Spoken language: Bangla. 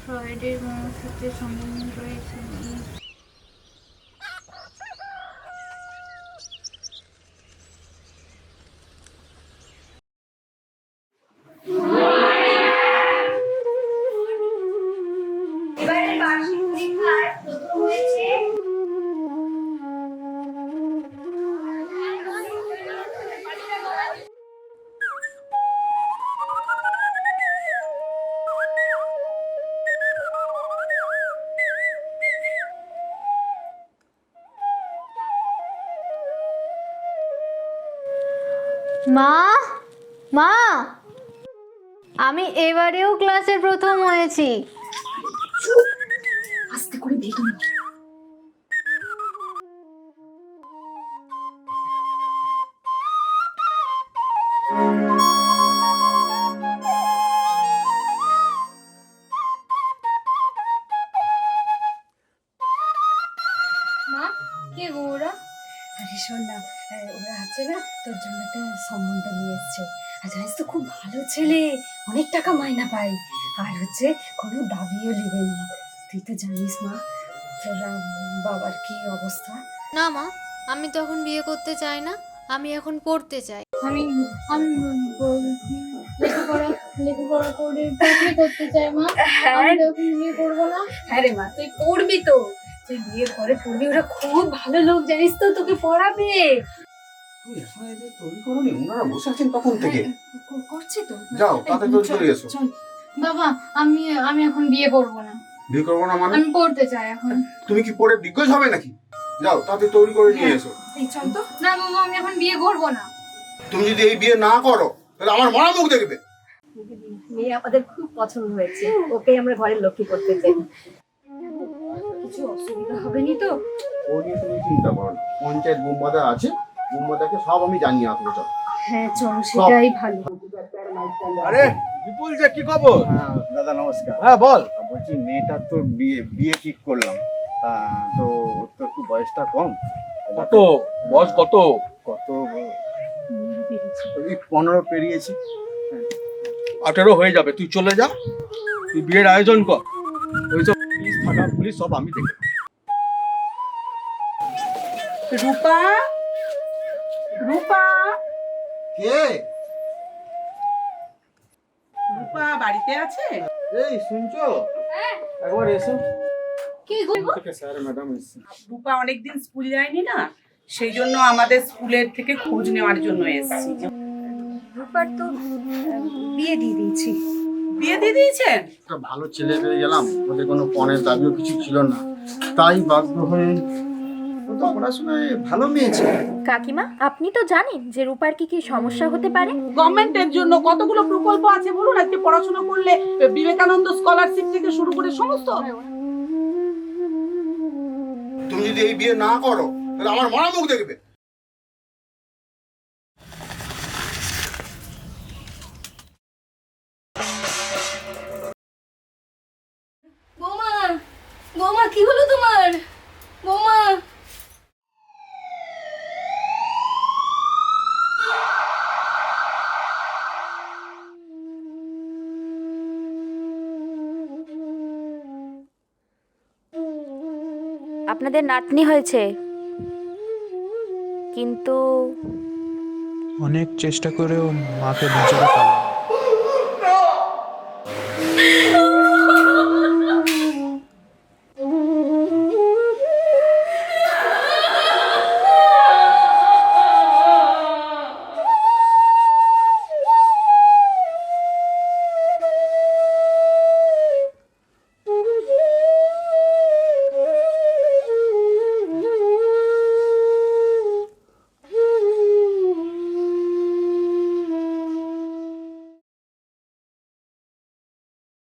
ফ্রয়েডের মার সাথে সম্বন্ধ রয়েছে। এবারে বার্ষিক পরীক্ষায় প্রথম হয়েছে মা, মা, আমি এবারেও ক্লাসের প্রথম হয়েছি। আস্তে করে ভেতরে মা, কে গো ওরা? আরে শোন না, ওরা আছে না, তোর জন্য একটা সম্বন্ধ নিয়ে এসছে। আর জানিস তো, খুব ভালো ছেলে, অনেক টাকা মাইনা পায়, আর হচ্ছে কোনো দাবিও নেবে না। তুই তো জানিস মা, তোরা বাবার কি অবস্থা। না মা, আমি তো এখন বিয়ে করতে চাই না, আমি এখন পড়তে চাই। আমি লেখাপড়া করে চাকরি করতে চাই মা। আমি তো এখন বিয়ে করবো না। হ্যাঁ রে মা, তুই পড়বি তো, তুই বিয়ের পরে পড়বি, ওরা খুব ভালো লোক জানিস তো, তোকে পড়াবে। তুই এখন এদের তৈরি করনি, ওনারা বসে আছেন তখন থেকে। করছি তো, যাও তাতে তৈরি করে এসো। চল। বাবা, আমি এখন বিয়ে করবো না, বিয়ে করবো না মানে? আমি পড়তে চাই এখন। তুমি কি পড়ে দিগ্গজ হবে নাকি? যাও তাতে তৈরি করে নিয়ে এসো। এই চল তো। না বাবা, আমি এখন বিয়ে করবো না। তুমি যদি এই বিয়ে না করো তাহলে আমার মরা মুখ দেখবে। মেয়ে আমাদের খুব পছন্দ হয়েছে, ওকেই আমরা ঘরের লক্ষ্মী করতে চাই। কিছু অসুবিধা হবে নি তো? ও নিয়ে তুমি চিন্তা করো না, পঞ্চায়েত বোমবাদা আছে, বোমবাদাকে সব আমি জানিয়ে আসবো। চল। হ্যাঁ চল, সেটাই ভালো। আরে বিপুল যে কি খবর? হ্যাঁ দাদা নমস্কার। হ্যাঁ বল। বলছি মেয়েটার তো বিয়ে ঠিক করলাম, তো ওর তো একটু বয়সটা কম। কত বয়স? কত কত ওই 15 পেরিয়েছি। 18 হয়ে যাবে, তুই চলে যা, তুই বিয়ের আয়োজন কর। ওইসব পুলিশ থানা পুলিশ সব আমি দেখে নেব। রূপা, রূপা, কে? রূপা বাড়িতে আছে? এই শুনছো? একবার এসো। কি গো? থেকে স্যার ম্যাডাম এসেছে। রূপা অনেকদিন স্কুল যায়নি না, সেই জন্য আমাদের স্কুলের থেকে খোঁজ নেওয়ার জন্য এসেছি। রূপার তো বিয়ে দিয়ে দিয়েছি। বিয়ে দিয়ে দিয়েছেন? একটা ভালো ছেলে পেয়ে গেলাম, ওদের কোনো পণের দাবিও কিছু ছিল না, তাই বাধ্য হয়ে। ও তো পড়াশোনায় ভালো মেয়ে ছিল। কাকিমা, আপনি তো জানেন যে রূপার কি কি সমস্যা হতে পারে। গভর্নমেন্টের জন্য কতগুলো প্রকল্প আছে বলুন, আজকে পড়াশোনা করলে বিবেকানন্দ স্কলারশিপ থেকে শুরু করে সমস্ত। তুমি যদি এই বিয়ে না করো তাহলে আমার মরা মুখ দেখবে। বৌমা, বৌমা, কি হলো তোমার? বৌমা, আপনাদের নাতনি হয়েছে, কিন্তু অনেক চেষ্টা করেও মাকে বাঁচাতে পারলাম না।